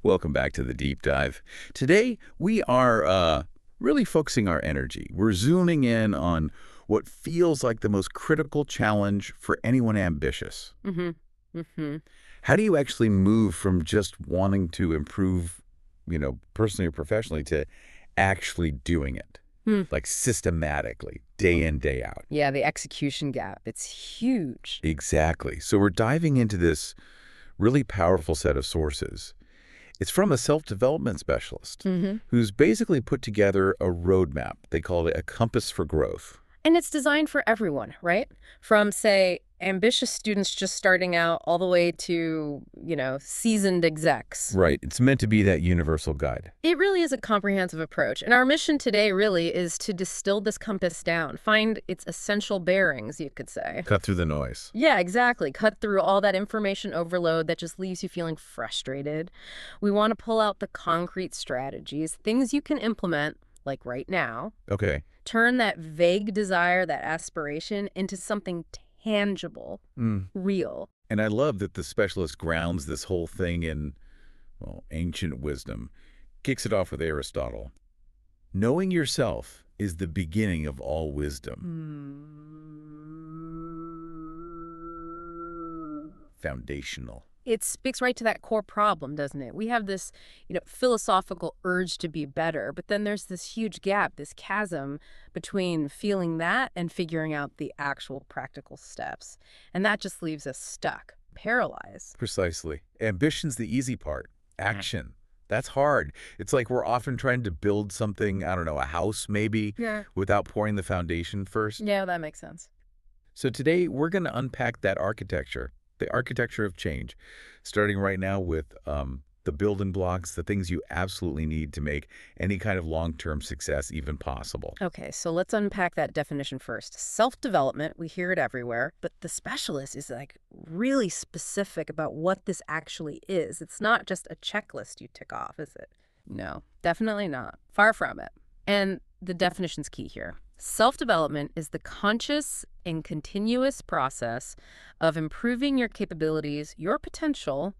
Welcome back to the deep dive. Today, we are really focusing our energy. We're zooming in on what feels like the most critical challenge for anyone ambitious. Mm-hmm. Mm-hmm. How do you actually move from just wanting to improve, personally or professionally, to actually doing it, Hmm. like systematically, day in, day out? Yeah, the execution gap. It's huge. Exactly. So we're diving into this really powerful set of sources. It's from a self-development specialist Mm-hmm. who's basically put together a roadmap. They call it a compass for growth. And it's designed for everyone, right? From, say, ambitious students just starting out all the way to, seasoned execs. Right. It's meant to be that universal guide. It really is a comprehensive approach. And our mission today really is to distill this compass down, find its essential bearings, you could say. Cut through the noise. Yeah, exactly. Cut through all that information overload that just leaves you feeling frustrated. We want to pull out the concrete strategies, things you can implement, like right now. Okay. Turn that vague desire, that aspiration, into something tangible, real. And I love that the specialist grounds this whole thing in, well, ancient wisdom. Kicks it off with Aristotle. Knowing yourself is the beginning of all wisdom. Foundational. It speaks right to that core problem, doesn't it? We have this, philosophical urge to be better, but then there's this huge gap, this chasm between feeling that and figuring out the actual practical steps. And that just leaves us stuck, paralyzed. Precisely. Ambition's the easy part. Action. That's hard. It's like we're often trying to build something, I don't know, a house maybe, without pouring the foundation first. Yeah, that makes sense. So today we're going to unpack that architecture, the architecture of change, starting right now with the building blocks, the things you absolutely need to make any kind of long-term success even possible. Okay, so let's unpack that definition first. Self-development, we hear it everywhere, but the specialist is really specific about what this actually is. It's not just a checklist you tick off, is it? No, definitely not. Far from it. And the definition's key here. Self-development is the conscious and continuous process of improving your capabilities, your potential,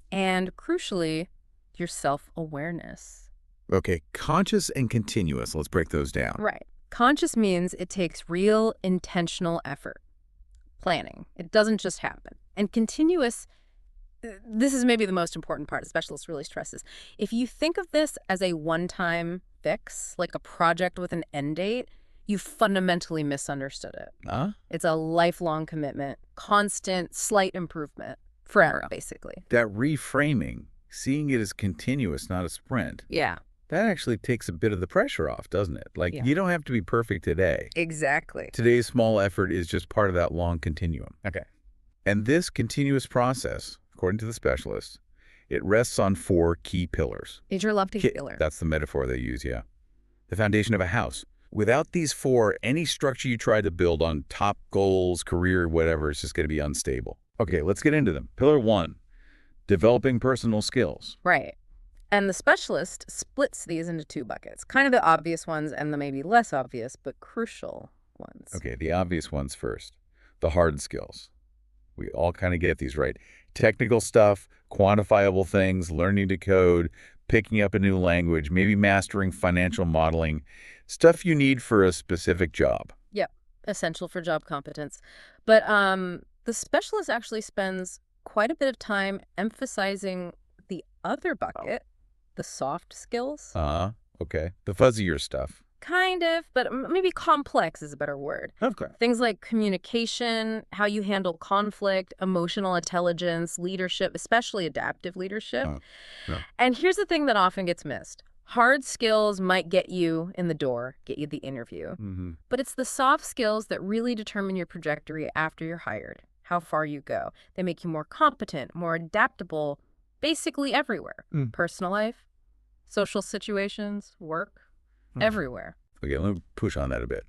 and crucially, your self-awareness. Okay, conscious and continuous. Let's break those down. Right. Conscious means it takes real intentional effort. Planning. It doesn't just happen. And continuous, this is maybe the most important part, the specialist really stresses. If you think of this as a one-time fix, like a project with an end date, you fundamentally misunderstood it. Huh? It's a lifelong commitment, constant, slight improvement, forever, basically. That reframing, seeing it as continuous, not a sprint, Yeah. that actually takes a bit of the pressure off, doesn't it? Like, Yeah. you don't have to be perfect today. Exactly. Today's small effort is just part of that long continuum. Okay. And this continuous process, according to the specialist, it rests on 4 key pillars. Major lofty pillar. That's the metaphor they use, yeah. The foundation of a house. Without these 4, any structure you try to build on top goals, career, whatever, is just going to be unstable. Okay, let's get into them. Pillar 1, developing personal skills. Right. And the specialist splits these into 2 buckets, kind of the obvious ones and the maybe less obvious but crucial ones. Okay, the obvious ones first. The hard skills. We all kind of get these, right? Technical stuff, quantifiable things, learning to code, picking up a new language, maybe mastering financial modeling, stuff you need for a specific job. Yep, essential for job competence. But the specialist actually spends quite a bit of time emphasizing the other bucket, the soft skills. Okay. The fuzzier stuff. Kind of, but maybe complex is a better word. Okay. Things like communication, how you handle conflict, emotional intelligence, leadership, especially adaptive leadership. Yeah. And here's the thing that often gets missed. Hard skills might get you in the door, get you the interview. Mm-hmm. But it's the soft skills that really determine your trajectory after you're hired, how far you go. They make you more competent, more adaptable, basically everywhere. Personal life, social situations, work. Everywhere. Okay, let me push on that a bit.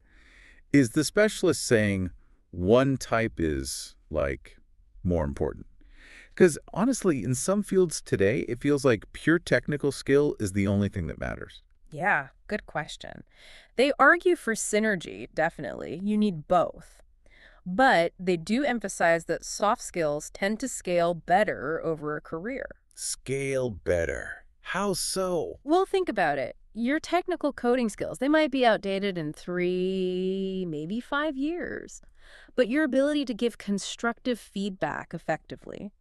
Is the specialist saying one type is, more important? Because honestly, in some fields today, it feels like pure technical skill is the only thing that matters. Yeah, good question. They argue for synergy, definitely. You need both. But they do emphasize that soft skills tend to scale better over a career. Scale better. How so? Well, think about it. Your technical coding skills, they might be outdated in 3, maybe 5 years. But your ability to give constructive feedback effectively,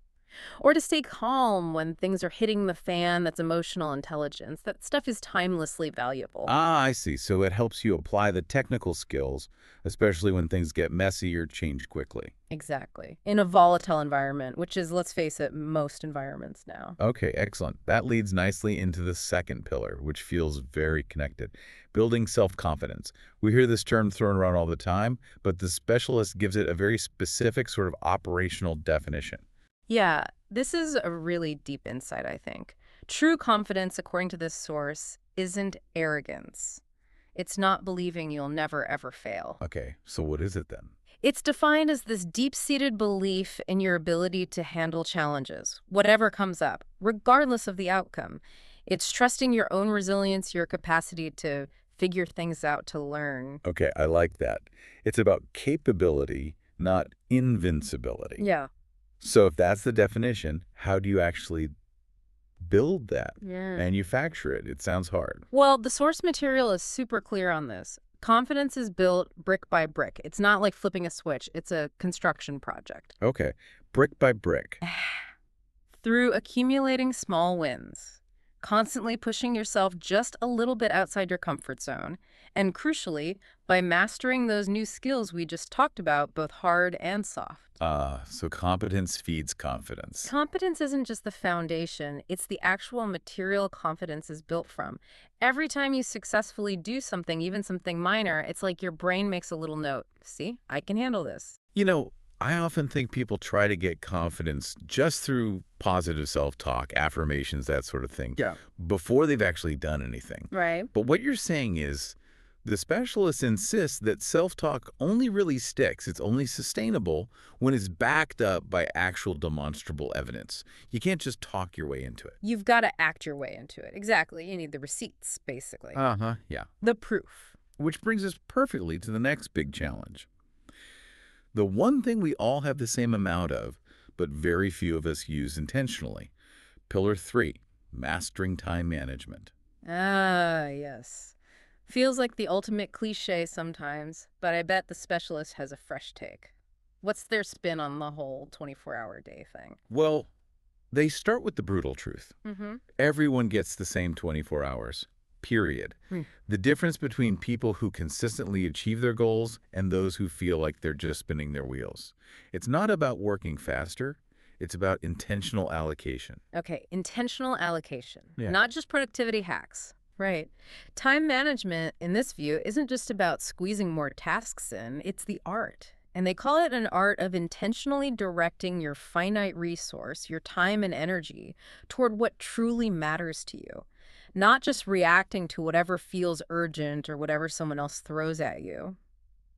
or to stay calm when things are hitting the fan, that's emotional intelligence, that stuff is timelessly valuable. Ah, I see. So it helps you apply the technical skills, especially when things get messy or change quickly. Exactly. In a volatile environment, which is, let's face it, most environments now. Okay, excellent. That leads nicely into the second pillar, which feels very connected. Building self-confidence. We hear this term thrown around all the time, but the specialist gives it a very specific sort of operational definition. Yeah, this is a really deep insight, I think. True confidence, according to this source, isn't arrogance. It's not believing you'll never ever fail. Okay, so what is it then? It's defined as this deep-seated belief in your ability to handle challenges, whatever comes up, regardless of the outcome. It's trusting your own resilience, your capacity to figure things out, to learn. Okay, I like that. It's about capability, not invincibility. Yeah. So if that's the definition, how do you actually build that, Yeah. manufacture it? It sounds hard. Well, the source material is super clear on this. Confidence is built brick by brick. It's not like flipping a switch. It's a construction project. Okay, brick by brick. Through accumulating small wins, constantly pushing yourself just a little bit outside your comfort zone, and crucially, by mastering those new skills we just talked about, both hard and soft. So competence feeds confidence. Competence isn't just the foundation, it's the actual material confidence is built from. Every time you successfully do something, even something minor, it's like your brain makes a little note. See, I can handle this. You know, I often think people try to get confidence just through positive self-talk, affirmations, that sort of thing, Yeah. before they've actually done anything. Right. But what you're saying is the specialist insists that self-talk only really sticks. It's only sustainable when it's backed up by actual demonstrable evidence. You can't just talk your way into it. You've got to act your way into it. Exactly. You need the receipts, basically. Uh-huh, yeah. The proof. Which brings us perfectly to the next big challenge. The one thing we all have the same amount of, but very few of us use intentionally. Pillar 3, mastering time management. Ah, yes. Feels like the ultimate cliche sometimes, but I bet the specialist has a fresh take. What's their spin on the whole 24-hour day thing? Well, they start with the brutal truth. Mm-hmm. Everyone gets the same 24 hours, period. Hmm. The difference between people who consistently achieve their goals and those who feel like they're just spinning their wheels. It's not about working faster. It's about intentional allocation. Okay, intentional allocation, Yeah. not just productivity hacks. Right. Time management, in this view, isn't just about squeezing more tasks in, it's the art. And they call it an art of intentionally directing your finite resource, your time and energy, toward what truly matters to you. Not just reacting to whatever feels urgent or whatever someone else throws at you.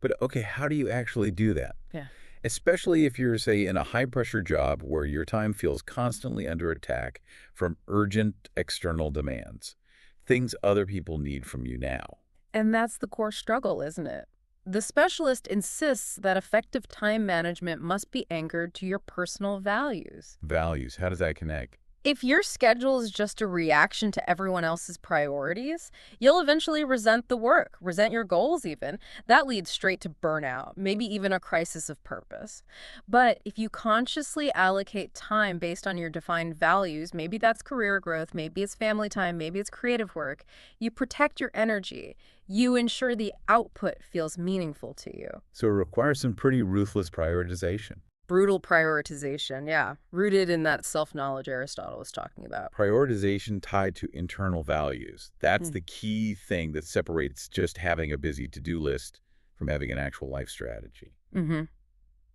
But okay, how do you actually do that? Yeah. Especially if you're, say, in a high-pressure job where your time feels constantly under attack from urgent external demands, things other people need from you now. And that's the core struggle, isn't it? The specialist insists that effective time management must be anchored to your personal values. Values, how does that connect? If your schedule is just a reaction to everyone else's priorities, you'll eventually resent the work, resent your goals even. That leads straight to burnout, maybe even a crisis of purpose. But if you consciously allocate time based on your defined values, maybe that's career growth, maybe it's family time, maybe it's creative work, you protect your energy. You ensure the output feels meaningful to you. So it requires some pretty ruthless prioritization. Brutal prioritization, yeah, rooted in that self-knowledge Aristotle was talking about. Prioritization tied to internal values. That's the key thing that separates just having a busy to-do list from having an actual life strategy. Mm-hmm.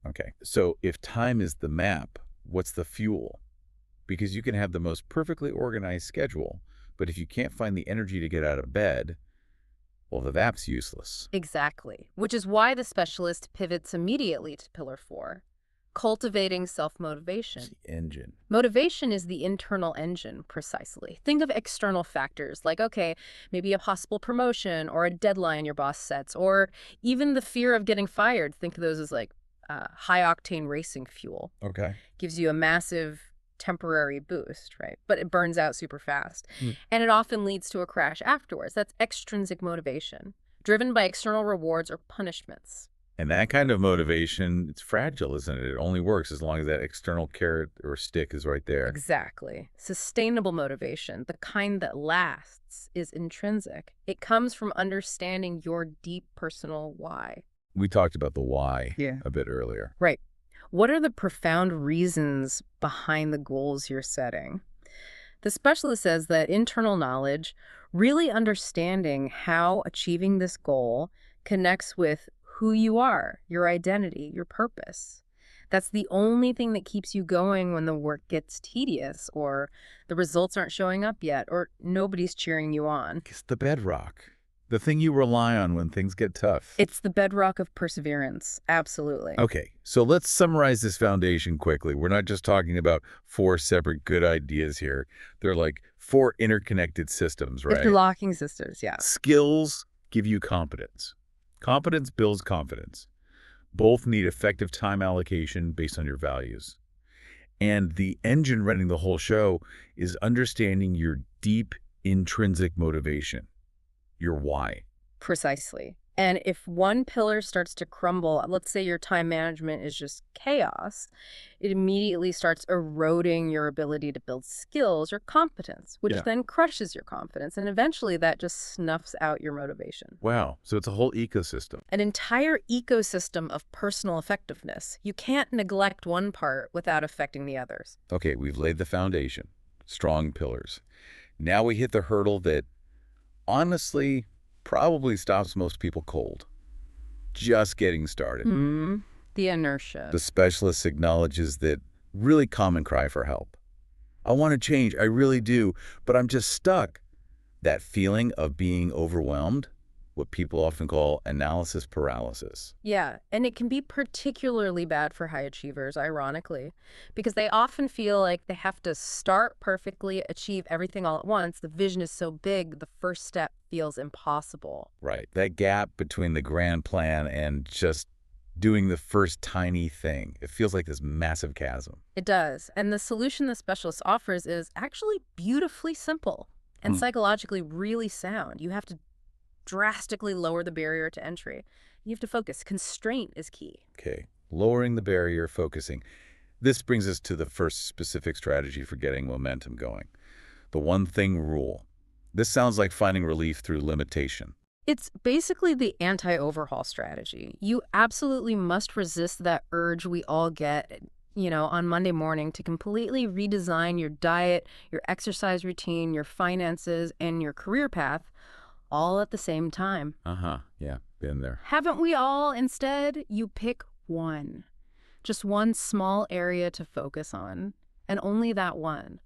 Okay, so if time is the map, what's the fuel? Because you can have the most perfectly organized schedule, but if you can't find the energy to get out of bed, well, the map's useless. Exactly, which is why the specialist pivots immediately to Pillar 4. Cultivating self-motivation. It's the engine. Motivation is the internal engine, precisely. Think of external factors like, okay, maybe a possible promotion or a deadline your boss sets, or even the fear of getting fired. Think of those as like high-octane racing fuel. Okay. Gives you a massive temporary boost, right? But it burns out super fast. Mm. And it often leads to a crash afterwards. That's extrinsic motivation, driven by external rewards or punishments. And that kind of motivation, it's fragile, isn't it? It only works as long as that external carrot or stick is right there. Exactly. Sustainable motivation, the kind that lasts, is intrinsic. It comes from understanding your deep personal why. We talked about the why Yeah. a bit earlier. Right. What are the profound reasons behind the goals you're setting? The specialist says that internal knowledge, really understanding how achieving this goal connects with who you are, your identity, your purpose. That's the only thing that keeps you going when the work gets tedious or the results aren't showing up yet or nobody's cheering you on. It's the bedrock, the thing you rely on when things get tough. It's the bedrock of perseverance. Absolutely. Okay, so let's summarize this foundation quickly. We're not just talking about 4 separate good ideas here. They're like 4 interconnected systems, right? Interlocking sisters, yeah. Skills give you competence. Competence builds confidence. Both need effective time allocation based on your values. And the engine running the whole show is understanding your deep intrinsic motivation, your why. Precisely. And if one pillar starts to crumble, let's say your time management is just chaos, it immediately starts eroding your ability to build skills or competence, which Yeah. then crushes your confidence. And eventually that just snuffs out your motivation. Wow, so it's a whole ecosystem. An entire ecosystem of personal effectiveness. You can't neglect one part without affecting the others. Okay, we've laid the foundation, strong pillars. Now we hit the hurdle that, honestly, probably stops most people cold. Just getting started. The inertia. The specialist acknowledges that really common cry for help. I want to change, I really do, but I'm just stuck. That feeling of being overwhelmed, what people often call analysis paralysis. Yeah, and it can be particularly bad for high achievers, ironically, because they often feel like they have to start perfectly, achieve everything all at once. The vision is so big, the first step feels impossible. Right. That gap between the grand plan and just doing the first tiny thing. It feels like this massive chasm. It does. And the solution the specialist offers is actually beautifully simple and psychologically really sound. You have to drastically lower the barrier to entry. You have to focus. Constraint is key. Okay. Lowering the barrier, focusing. This brings us to the first specific strategy for getting momentum going. The one thing rule. This sounds like finding relief through limitation. It's basically the anti-overhaul strategy. You absolutely must resist that urge we all get, on Monday morning to completely redesign your diet, your exercise routine, your finances, and your career path all at the same time. Yeah, been there. Haven't we all? Instead, you pick one. Just one small area to focus on, and only that one.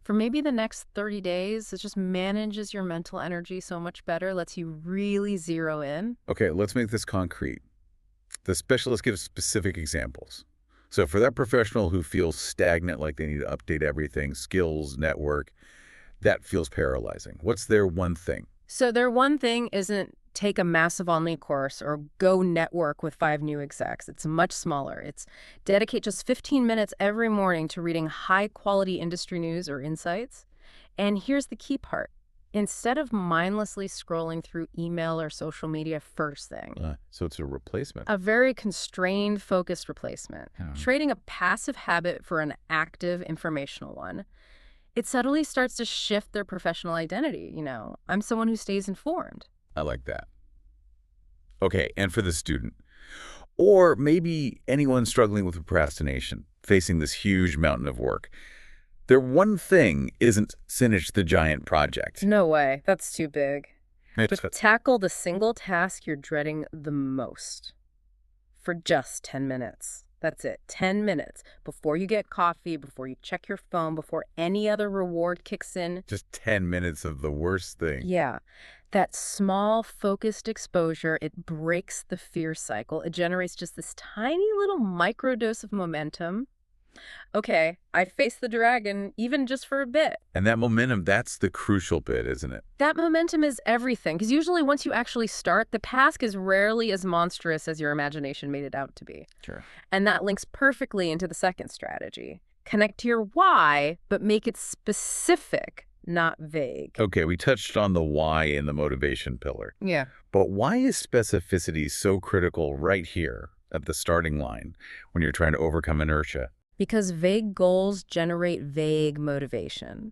For maybe the next 30 days, it just manages your mental energy so much better, lets you really zero in. Okay, let's make this concrete. The specialist gives specific examples. So for that professional who feels stagnant, like they need to update everything, skills, network, that feels paralyzing. What's their one thing? So their one thing isn't take a massive online course or go network with 5 new execs. It's much smaller. It's dedicate just 15 minutes every morning to reading high-quality industry news or insights. And here's the key part. Instead of mindlessly scrolling through email or social media first thing. So it's a replacement. A very constrained, focused replacement. Trading a passive habit for an active, informational one. It subtly starts to shift their professional identity. I'm someone who stays informed. I like that. Okay, and for the student, or maybe anyone struggling with procrastination, facing this huge mountain of work, their one thing isn't finish the giant project. No way. That's too big. It's But tackle the single task you're dreading the most for just 10 minutes. That's it. 10 minutes before you get coffee, before you check your phone, before any other reward kicks in. just 10 minutes of the worst thing. Yeah. That small, focused exposure, it breaks the fear cycle. It generates just this tiny little microdose of momentum. Okay, I faced the dragon, even just for a bit. And that momentum, that's the crucial bit, isn't it? That momentum is everything, because usually once you actually start, the task is rarely as monstrous as your imagination made it out to be. Sure. And that links perfectly into the second strategy, Connect to your why, but make it specific, not vague. Okay, we touched on the why in the motivation pillar. Yeah. But why is specificity so critical right here at the starting line when you're trying to overcome inertia? Because vague goals generate vague motivation.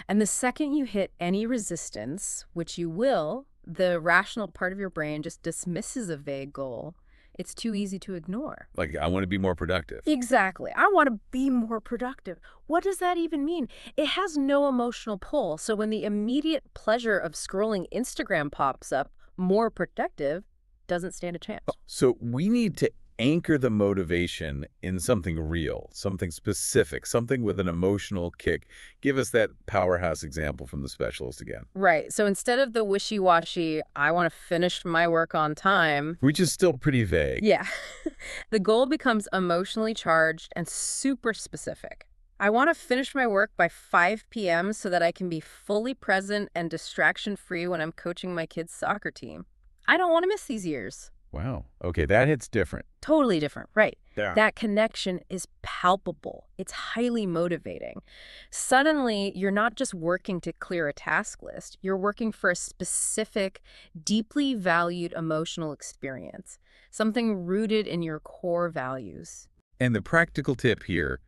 And the second you hit any resistance, which you will, the rational part of your brain just dismisses a vague goal. It's too easy to ignore. Like, I want to be more productive. Exactly. I want to be more productive. What does that even mean? It has no emotional pull. So when the immediate pleasure of scrolling Instagram pops up, more productive doesn't stand a chance. So we need to anchor the motivation in something real, something specific, something with an emotional kick. Give us that powerhouse example from the specialist again. Right. So instead of the wishy-washy, I want to finish my work on time. Which is still pretty vague. Yeah. The goal becomes emotionally charged and super specific. I want to finish my work by 5 p.m. so that I can be fully present and distraction-free when I'm coaching my kids' soccer team. I don't want to miss these years. Wow. Okay, that hits different. Totally different, right? Yeah. That connection is palpable. It's highly motivating. Suddenly, you're not just working to clear a task list. You're working for a specific, deeply valued emotional experience, something rooted in your core values. And the practical tip here,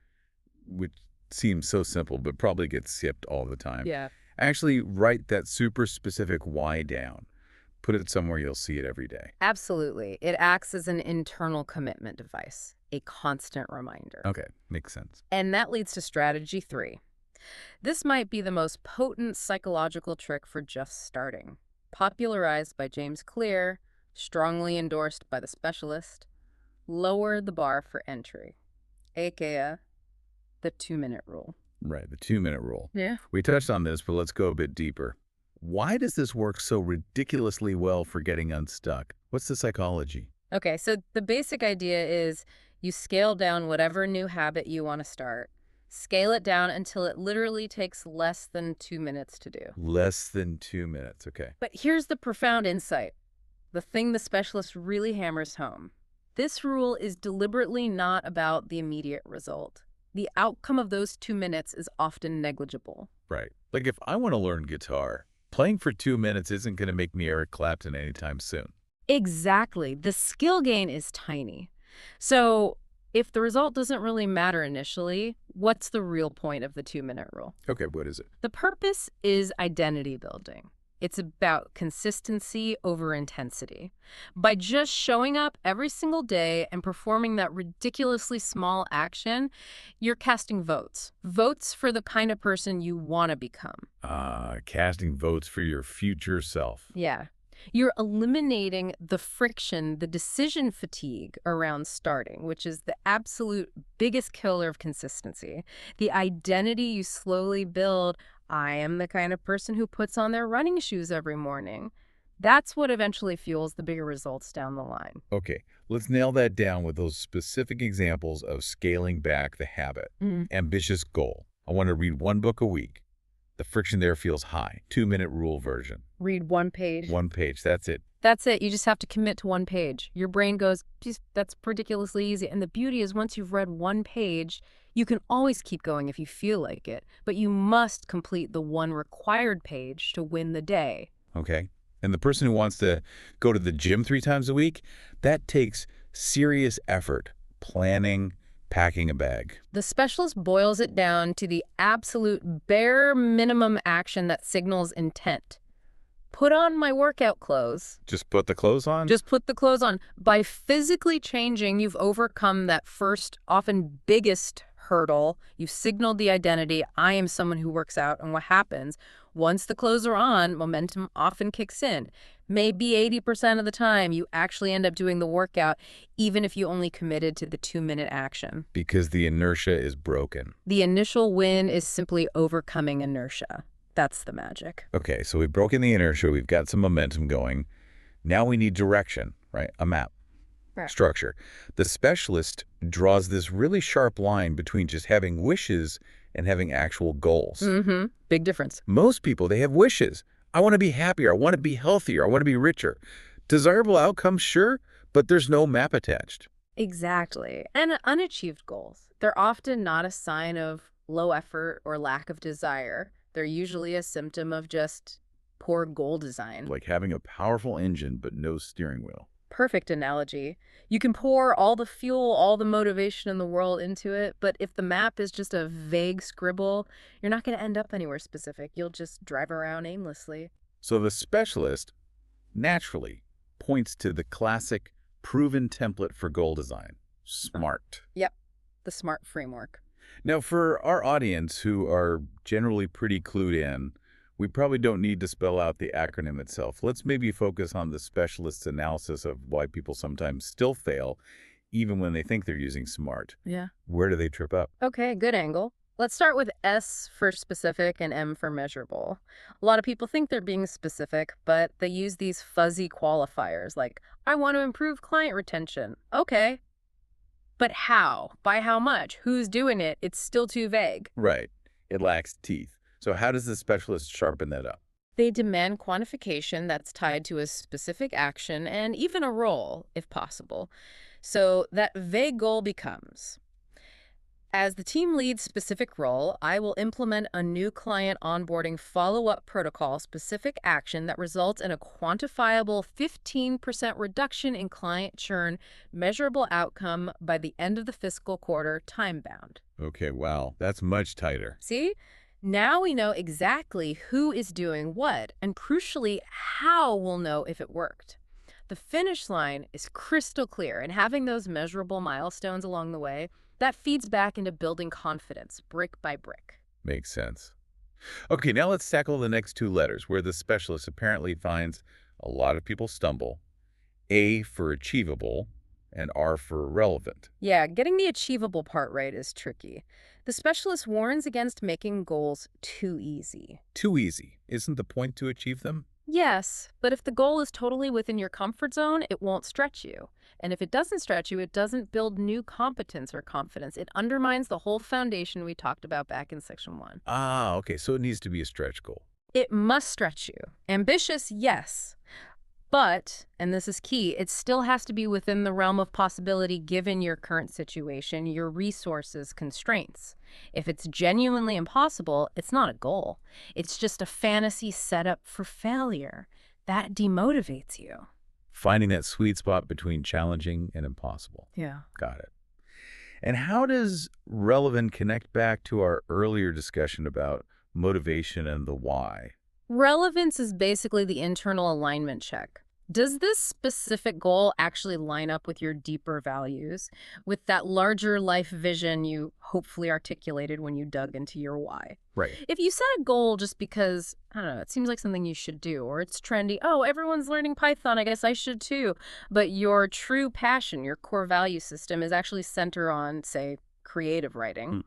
which seems so simple but probably gets skipped all the time. Yeah. Actually write that super specific why down. Put it somewhere you'll see it every day. Absolutely. It acts as an internal commitment device, a constant reminder. Okay, makes sense. And that leads to strategy 3. This might be the most potent psychological trick for just starting. Popularized by James Clear, strongly endorsed by the specialist, lower the bar for entry, aka the 2-minute rule. Right, the 2-minute rule. Yeah. We touched on this, but let's go a bit deeper. Why does this work so ridiculously well for getting unstuck? What's the psychology? Okay, so the basic idea is you scale down whatever new habit you want to start. Scale it down until it literally takes less than 2 minutes to do. Less than 2 minutes, okay. But here's the profound insight, the thing the specialist really hammers home. This rule is deliberately not about the immediate result. The outcome of those 2 minutes is often negligible. Right. Like if I want to learn guitar, playing for 2 minutes isn't going to make me Eric Clapton anytime soon. Exactly. The skill gain is tiny. So if the result doesn't really matter initially, what's the real point of the 2-minute rule? Okay, what is it? The purpose is identity building. It's about consistency over intensity. By just showing up every single day and performing that ridiculously small action, you're casting votes. Votes for the kind of person you want to become. Casting votes for your future self. Yeah. You're eliminating the friction, the decision fatigue around starting, which is the absolute biggest killer of consistency. The identity you slowly build, I am the kind of person who puts on their running shoes every morning. That's what eventually fuels the bigger results down the line. Okay, let's nail that down with those specific examples of scaling back the habit. Ambitious goal. I want to read 1 book a week. The friction there feels high. 2-minute rule version. Read 1 page. 1 page, that's it. That's it. You just have to commit to 1 page. Your brain goes, geez, that's ridiculously easy. And the beauty is once you've read 1 page, you can always keep going if you feel like it. But you must complete the 1 required page to win the day. Okay. And the person who wants to go to the gym 3 times a week, that takes serious effort, planning, packing a bag. The specialist boils it down to the absolute bare minimum action that signals intent. Put on my workout clothes. Just put the clothes on? Just put the clothes on. By physically changing, you've overcome that first, often biggest hurdle. You've signaled the identity, I am someone who works out, and what happens? Once the clothes are on, momentum often kicks in. Maybe 80% of the time, you actually end up doing the workout, even if you only committed to the 2-minute action. Because the inertia is broken. The initial win is simply overcoming inertia. That's the magic. Okay, so we've broken the inertia, we've got some momentum going. Now we need direction, right? A map. Right. Structure. The specialist draws this really sharp line between just having wishes and having actual goals. Big difference. Most people, they have wishes. I want to be happier. I want to be healthier. I want to be richer. Desirable outcomes, sure, but there's no map attached. Exactly. And unachieved goals. They're often not a sign of low effort or lack of desire. They're usually a symptom of just poor goal design. Like having a powerful engine but no steering wheel. Perfect analogy. You can pour all the fuel, all the motivation in the world into it, but if the map is just a vague scribble, you're not going to end up anywhere specific. You'll just drive around aimlessly. So the specialist naturally points to the classic proven template for goal design, SMART. Yep, the SMART framework. Now, for our audience who are generally pretty clued in, we probably don't need to spell out the acronym itself. Let's maybe focus on the specialist's analysis of why people sometimes still fail, even when they think they're using SMART. Yeah. Where do they trip up? Okay, good angle. Let's start with S for specific and M for measurable. A lot of people think they're being specific, but they use these fuzzy qualifiers like, I want to improve client retention. Okay. But how? By how much? Who's doing it? It's still too vague. Right. It lacks teeth. So how does the specialist sharpen that up? They demand quantification that's tied to a specific action and even a role, if possible. So that vague goal becomes, as the team lead's specific role, I will implement a new client onboarding follow-up protocol specific action that results in a quantifiable 15% reduction in client churn, measurable outcome by the end of the fiscal quarter, time-bound. Okay, wow. That's much tighter. See? Now we know exactly who is doing what, and crucially, how we'll know if it worked. The finish line is crystal clear, and having those measurable milestones along the way, that feeds back into building confidence, brick by brick. Makes sense. Okay, now let's tackle the next two letters, where the specialist apparently finds a lot of people stumble. A for achievable and R for relevant. Yeah, getting the achievable part right is tricky. The specialist warns against making goals too easy. Too easy. Isn't the point to achieve them? Yes, but if the goal is totally within your comfort zone, it won't stretch you. And if it doesn't stretch you, it doesn't build new competence or confidence. It undermines the whole foundation we talked about back in section 1. Ah, okay, so it needs to be a stretch goal. It must stretch you. Ambitious, yes. But, and this is key, it still has to be within the realm of possibility given your current situation, your resources, constraints. If it's genuinely impossible, it's not a goal. It's just a fantasy set up for failure. That demotivates you. Finding that sweet spot between challenging and impossible. Yeah. Got it. And how does relevant connect back to our earlier discussion about motivation and the why? Relevance is basically the internal alignment check. Does this specific goal actually line up with your deeper values, with that larger life vision you hopefully articulated when you dug into your why? Right. If you set a goal just because, I don't know, it seems like something you should do, or it's trendy, oh, everyone's learning Python, I guess I should too, but your true passion, your core value system is actually centered on, say, creative writing,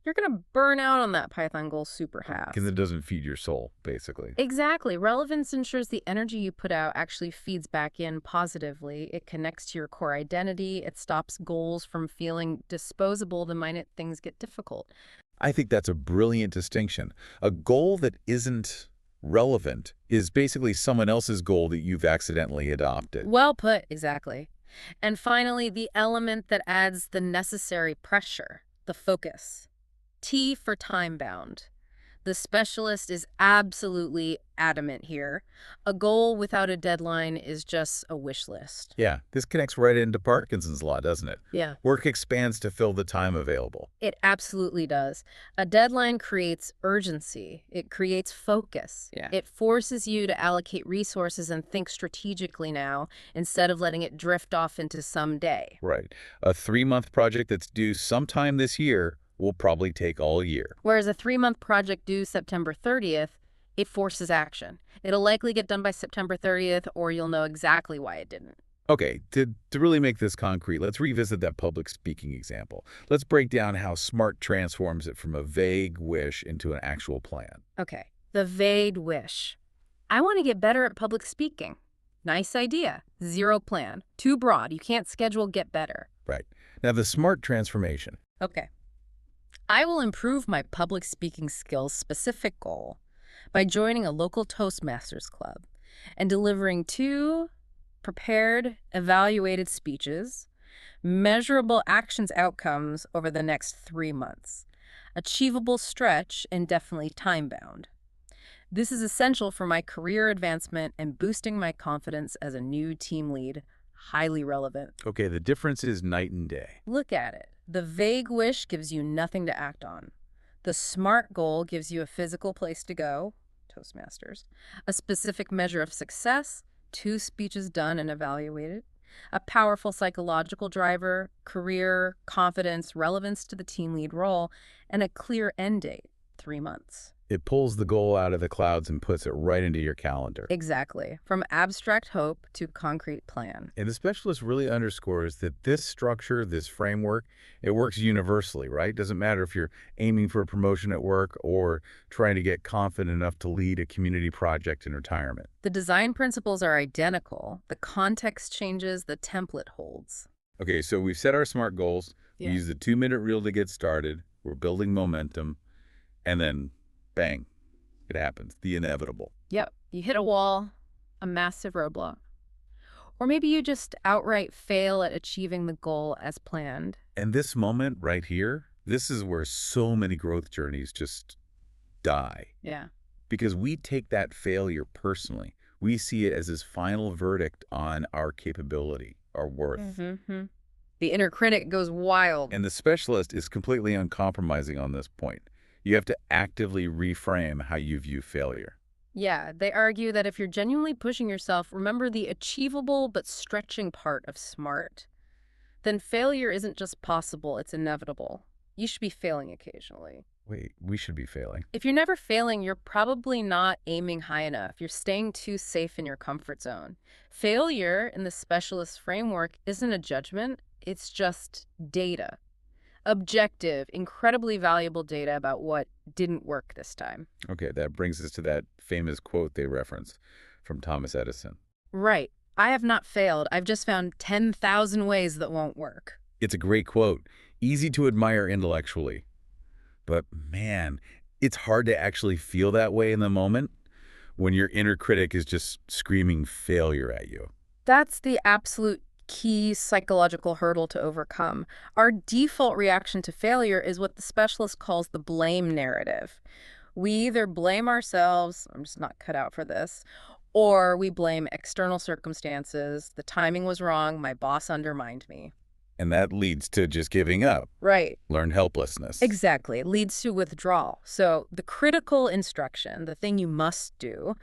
you're going to burn out on that Python goal super fast. Because it doesn't feed your soul, basically. Exactly. Relevance ensures the energy you put out actually feeds back in positively. It connects to your core identity. It stops goals from feeling disposable the minute things get difficult. I think that's a brilliant distinction. A goal that isn't relevant is basically someone else's goal that you've accidentally adopted. Well put, exactly. And finally, the element that adds the necessary pressure, the focus. T for time-bound. The specialist is absolutely adamant here. A goal without a deadline is just a wish list. Yeah, this connects right into Parkinson's law, doesn't it? Yeah. Work expands to fill the time available. It absolutely does. A deadline creates urgency. It creates focus. Yeah. It forces you to allocate resources and think strategically now instead of letting it drift off into someday. Right. A 3-month project that's due sometime this year will probably take all year. Whereas a 3-month project due September 30th, it forces action. It'll likely get done by September 30th, or you'll know exactly why it didn't. Okay, to really make this concrete, let's revisit that public speaking example. Let's break down how SMART transforms it from a vague wish into an actual plan. Okay, the vague wish. I want to get better at public speaking. Nice idea. Zero plan. Too broad. You can't schedule get better. Right. Now the SMART transformation. Okay. I will improve my public speaking skills specific goal by joining a local Toastmasters club and delivering 2 prepared, evaluated speeches Measurable actions outcomes over the next 3 months. Achievable stretch and definitely time-bound. This is essential for my career advancement and boosting my confidence as a new team lead. Highly relevant. Okay, the difference is night and day. Look at it. The vague wish gives you nothing to act on. The SMART goal gives you a physical place to go, Toastmasters, a specific measure of success, 2 speeches done and evaluated, a powerful psychological driver, career, confidence, relevance to the team lead role, and a clear end date, 3 months. It pulls the goal out of the clouds and puts it right into your calendar. Exactly. From abstract hope to concrete plan. And the specialist really underscores that this structure, this framework, it works universally, right? Doesn't matter if you're aiming for a promotion at work or trying to get confident enough to lead a community project in retirement. The design principles are identical. The context changes, the template holds. Okay, so we've set our SMART goals. Yeah. We use the 2-minute reel to get started. We're building momentum. And then, bang, it happens. The inevitable. Yep. You hit a wall, a massive roadblock. Or maybe you just outright fail at achieving the goal as planned. And this moment right here, this is where so many growth journeys just die. Yeah. Because we take that failure personally. We see it as his final verdict on our capability, our worth. Mm-hmm. The inner critic goes wild. And the specialist is completely uncompromising on this point. You have to actively reframe how you view failure. Yeah, they argue that if you're genuinely pushing yourself, remember the achievable but stretching part of SMART, then failure isn't just possible, it's inevitable. You should be failing occasionally. Wait, we should be failing. If you're never failing, you're probably not aiming high enough. You're staying too safe in your comfort zone. Failure in the specialist framework isn't a judgment, it's just data. Objective, incredibly valuable data about what didn't work this time. Okay, that brings us to that famous quote they referenced from Thomas Edison. Right. I have not failed. I've just found 10,000 ways that won't work. It's a great quote, easy to admire intellectually. But man, it's hard to actually feel that way in the moment when your inner critic is just screaming failure at you. That's the absolute key psychological hurdle to overcome. Our default reaction to failure is what the specialist calls the blame narrative. We either blame ourselves, I'm just not cut out for this, or we blame external circumstances. The timing was wrong, my boss undermined me. And that leads to just giving up, Right. learned helplessness. Exactly. It leads to withdrawal. So the critical instruction, the thing you must do,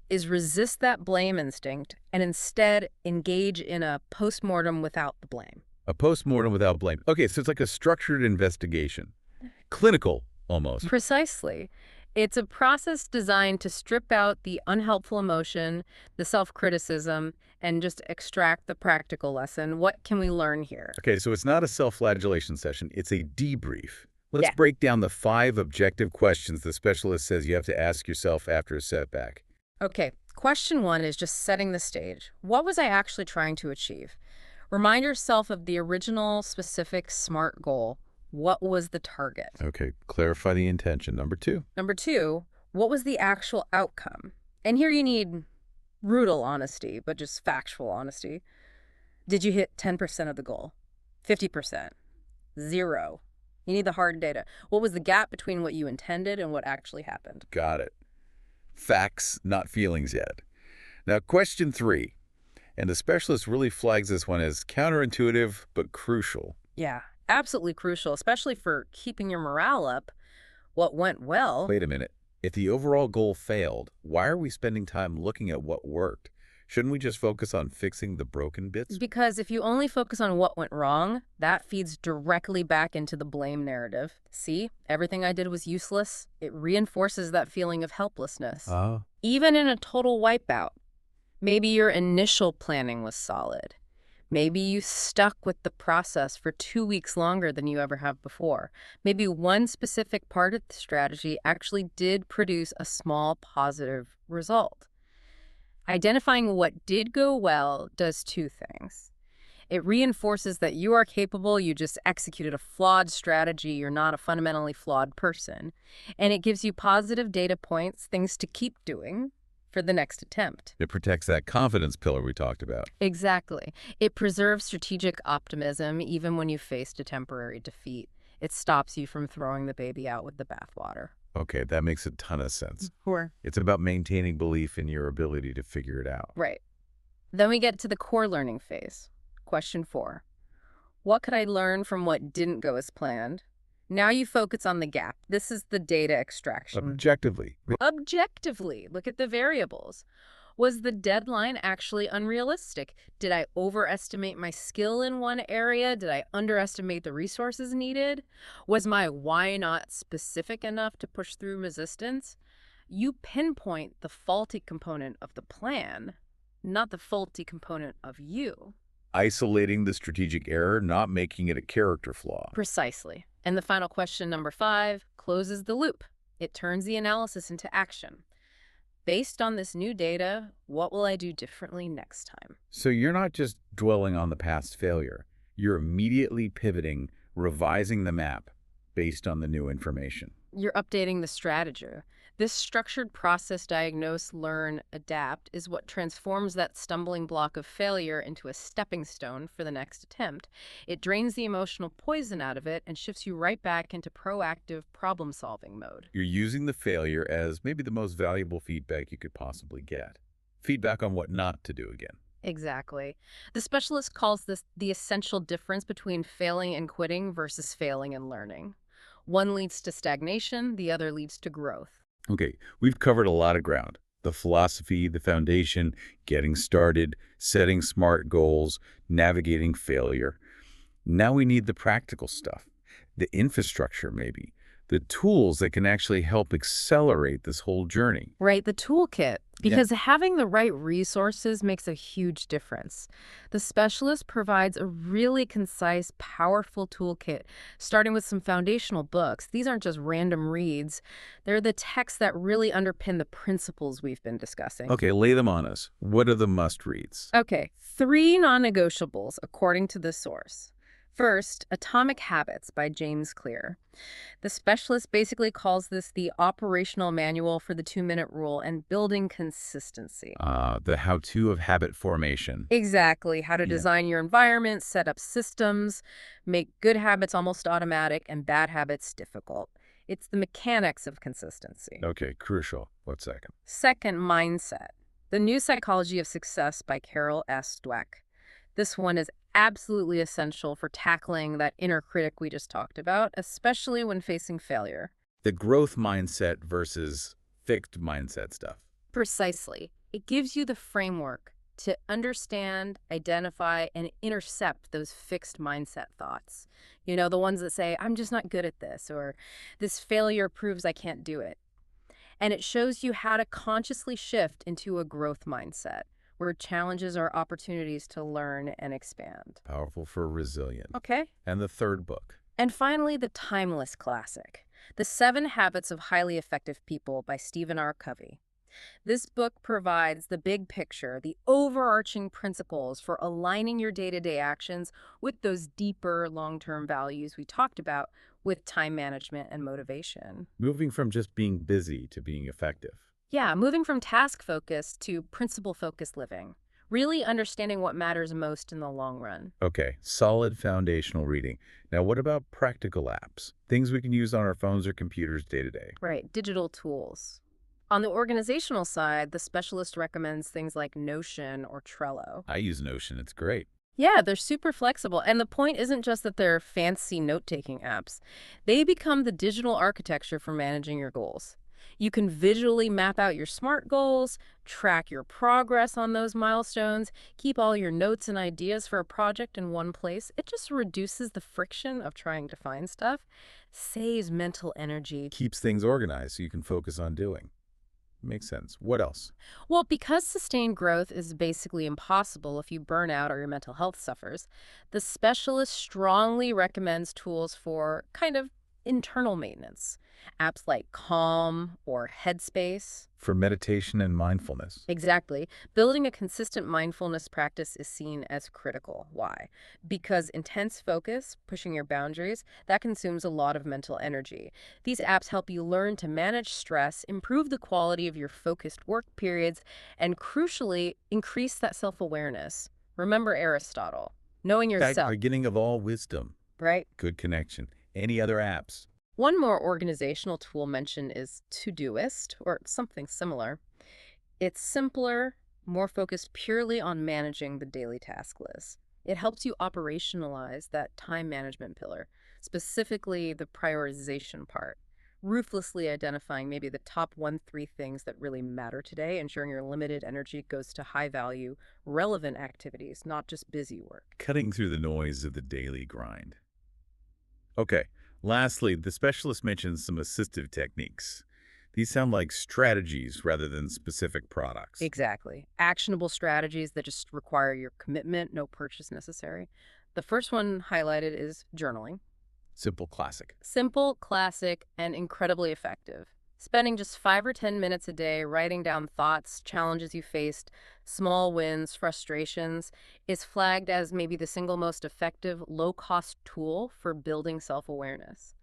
is resist that blame instinct and instead engage in a postmortem without the blame. A postmortem without blame. Okay, so it's like a structured investigation. Clinical, almost. Precisely. It's a process designed to strip out the unhelpful emotion, the self-criticism, and just extract the practical lesson. What can we learn here? Okay, so it's not a self-flagellation session. It's a debrief. Let's Yeah. break down the 5 objective questions the specialist says you have to ask yourself after a setback. Okay, question 1 is just setting the stage. What was I actually trying to achieve? Remind yourself of the original specific SMART goal. What was the target? Okay, clarify the intention. Number 2. Number 2, what was the actual outcome? And here you need brutal honesty, but just factual honesty. Did you hit 10% of the goal? 50%? 0? You need the hard data. What was the gap between what you intended and what actually happened? Got it. Facts, not feelings yet. Now, question 3. And the specialist really flags this one as counterintuitive but crucial. Yeah, absolutely crucial, especially for keeping your morale up. What went well? Wait a minute. If the overall goal failed, why are we spending time looking at what worked? Shouldn't we just focus on fixing the broken bits? Because if you only focus on what went wrong, that feeds directly back into the blame narrative. See, everything I did was useless. It reinforces that feeling of helplessness. Even in a total wipeout. Maybe your initial planning was solid. Maybe you stuck with the process for 2 weeks longer than you ever have before. Maybe one specific part of the strategy actually did produce a small positive result. Identifying what did go well does 2 things. It reinforces that you are capable, you just executed a flawed strategy, you're not a fundamentally flawed person. And it gives you positive data points, things to keep doing. for the next attempt. It protects that confidence pillar we talked about. Exactly. It preserves strategic optimism even when you faced a temporary defeat. It stops you from throwing the baby out with the bathwater. Okay, that makes a ton of sense. Sure. It's about maintaining belief in your ability to figure it out. Right. Then we get to the core learning phase. Question 4. What could I learn from what didn't go as planned? Now you focus on the gap. This is the data extraction. Objectively. Objectively, look at the variables. Was the deadline actually unrealistic? Did I overestimate my skill in one area? Did I underestimate the resources needed? Was my why not specific enough to push through resistance? You pinpoint the faulty component of the plan, not the faulty component of you. Isolating the strategic error, not making it a character flaw. Precisely. And the final question, number 5, closes the loop. It turns the analysis into action. Based on this new data, what will I do differently next time? So you're not just dwelling on the past failure. You're immediately pivoting, revising the map based on the new information. You're updating the strategy. This structured process, diagnose, learn, adapt, is what transforms that stumbling block of failure into a stepping stone for the next attempt. It drains the emotional poison out of it and shifts you right back into proactive problem-solving mode. You're using the failure as maybe the most valuable feedback you could possibly get. Feedback on what not to do again. Exactly. The specialist calls this the essential difference between failing and quitting versus failing and learning. One leads to stagnation, the other leads to growth. Okay, we've covered a lot of ground. The philosophy, the foundation, getting started, setting smart goals, navigating failure. Now we need the practical stuff, the infrastructure maybe, the tools that can actually help accelerate this whole journey. Right, the toolkit. Because having the right resources makes a huge difference. The specialist provides a really concise, powerful toolkit, starting with some foundational books. These aren't just random reads. They're the texts that really underpin the principles we've been discussing. Okay, lay them on us. What are the must-reads? Okay, 3 non-negotiables according to the source. First, Atomic Habits by James Clear. The specialist basically calls this the operational manual for the 2-minute rule and building consistency. The how-to of habit formation. Exactly. How to design your environment, set up systems, make good habits almost automatic and bad habits difficult. It's the mechanics of consistency. Okay, crucial. What's second? Second, Mindset. The New Psychology of Success by Carol S. Dweck. This one is absolutely essential for tackling that inner critic we just talked about, especially when facing failure. The growth mindset versus fixed mindset stuff. Precisely. It gives you the framework to understand, identify, and intercept those fixed mindset thoughts. You know, the ones that say, I'm just not good at this, or this failure proves I can't do it. And it shows you how to consciously shift into a growth mindset, where challenges are opportunities to learn and expand. Powerful for resilient. Okay. And the third book. And finally, the timeless classic, The 7 Habits of Highly Effective People by Stephen R. Covey. This book provides the big picture, the overarching principles for aligning your day-to-day actions with those deeper long-term values we talked about with time management and motivation. Moving from just being busy to being effective. Yeah, moving from task-focused to principle-focused living. Really understanding what matters most in the long run. Okay, solid foundational reading. Now, what about practical apps? Things we can use on our phones or computers day to day. Right, digital tools. On the organizational side, the specialist recommends things like Notion or Trello. I use Notion. It's great. Yeah, they're super flexible. And the point isn't just that they're fancy note-taking apps. They become the digital architecture for managing your goals. You can visually map out your SMART goals, track your progress on those milestones, keep all your notes and ideas for a project in one place. It just reduces the friction of trying to find stuff, saves mental energy. Keeps things organized so you can focus on doing. Makes sense. What else? Well, because sustained growth is basically impossible if you burn out or your mental health suffers, the specialist strongly recommends tools for kind of internal maintenance. Apps like Calm or Headspace. For meditation and mindfulness. Exactly. Building a consistent mindfulness practice is seen as critical. Why? Because intense focus, pushing your boundaries, that consumes a lot of mental energy. These apps help you learn to manage stress, improve the quality of your focused work periods, and crucially, increase that self-awareness. Remember Aristotle, knowing Fact, yourself, beginning of all wisdom. right? Good connection. Any other apps? One more organizational tool mentioned is Todoist or something similar. It's simpler, more focused purely on managing the daily task list. It helps you operationalize that time management pillar, specifically the prioritization part, ruthlessly identifying maybe the top 1, 3 things that really matter today, ensuring your limited energy goes to high value, relevant activities, not just busy work. Cutting through the noise of the daily grind. Okay. Lastly, the specialist mentions some assistive techniques. These sound like strategies rather than specific products. Exactly. Actionable strategies that just require your commitment, no purchase necessary. The first one highlighted is journaling. Simple classic. Simple, classic, and incredibly effective. Spending just 5 or 10 minutes a day writing down thoughts, challenges you faced, small wins, frustrations, is flagged as maybe the single most effective, low-cost tool for building self-awareness.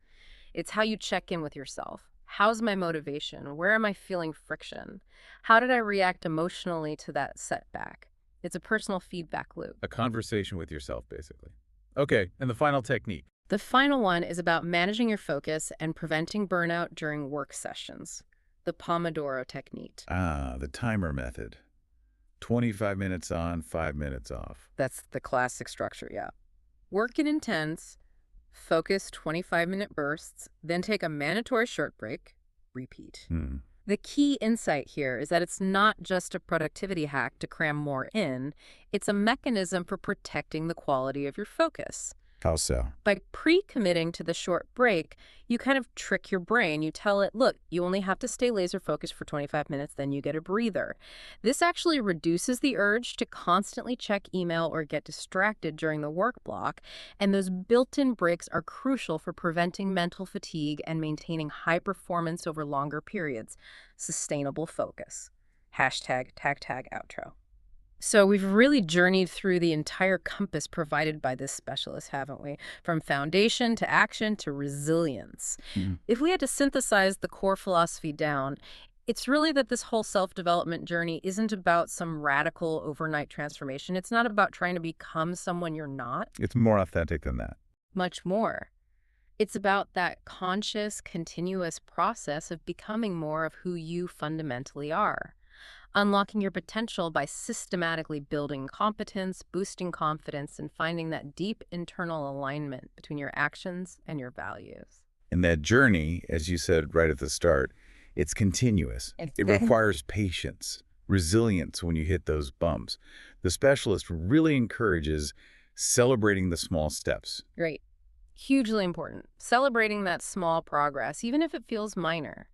It's how you check in with yourself. How's my motivation? Where am I feeling friction? How did I react emotionally to that setback? It's a personal feedback loop. A conversation with yourself, basically. Okay, and the final technique. The final one is about managing your focus and preventing burnout during work sessions. The Pomodoro technique. Ah, the timer method. 25 minutes on, 5 minutes off. That's the classic structure, yeah. Work in intense, focus 25-minute bursts, then take a mandatory short break, repeat. The key insight here is that it's not just a productivity hack to cram more in, it's a mechanism for protecting the quality of your focus. How so? By pre-committing to the short break, you kind of trick your brain. You tell it, look, you only have to stay laser focused for 25 minutes, then you get a breather. This actually reduces the urge to constantly check email or get distracted during the work block, and those built-in breaks are crucial for preventing mental fatigue and maintaining high performance over longer periods. Sustainable focus. Hashtag tag tag outro. So we've really journeyed through the entire compass provided by this specialist, haven't we? From foundation to action to resilience. Mhm. If we had to synthesize the core philosophy down, it's really that this whole self-development journey isn't about some radical overnight transformation. It's not about trying to become someone you're not. It's more authentic than that. Much more. It's about that conscious, continuous process of becoming more of who you fundamentally are. Unlocking your potential by systematically building competence, boosting confidence, and finding that deep internal alignment between your actions and your values. And that journey, as you said right at the start, it's continuous. It requires patience, resilience when you hit those bumps. The specialist really encourages celebrating the small steps. Great. Hugely important. Celebrating that small progress, even if it feels minor.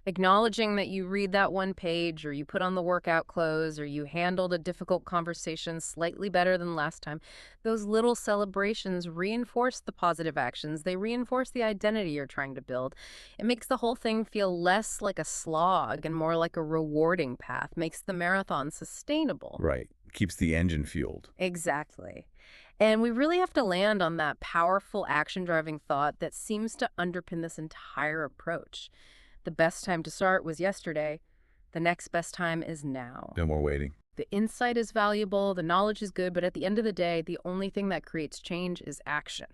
Acknowledging that you read that one page, or you put on the workout clothes, or you handled a difficult conversation slightly better than last time. Those little celebrations reinforce the positive actions. They reinforce the identity you're trying to build. It makes the whole thing feel less like a slog and more like a rewarding path, makes the marathon sustainable. Right. Keeps the engine fueled. Exactly. And we really have to land on that powerful action-driving thought that seems to underpin this entire approach. The best time to start was yesterday. The next best time is now. No more waiting. The insight is valuable, the knowledge is good, but at the end of the day, the only thing that creates change is action.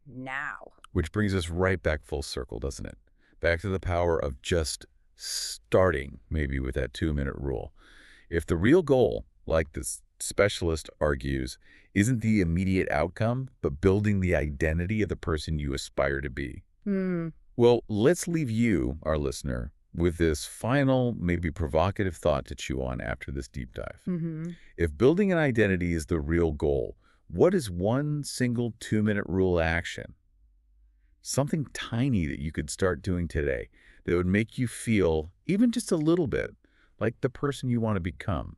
Now. Which brings us right back full circle, doesn't it? Back to the power of just starting, maybe with that 2-minute rule. If the real goal, like this specialist argues, isn't the immediate outcome, but building the identity of the person you aspire to be. Well, let's leave you, our listener, with this final, maybe provocative thought to chew on after this deep dive. If building an identity is the real goal, what is one single 2-minute rule action? Something tiny that you could start doing today that would make you feel, even just a little bit, like the person you want to become.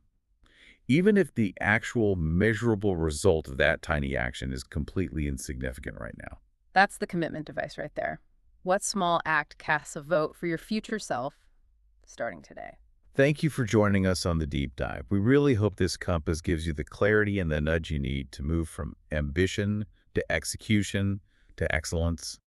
Even if the actual measurable result of that tiny action is completely insignificant right now. That's the commitment device right there. What small act casts a vote for your future self starting today? Thank you for joining us on the deep dive. We really hope this compass gives you the clarity and the nudge you need to move from ambition to execution to excellence.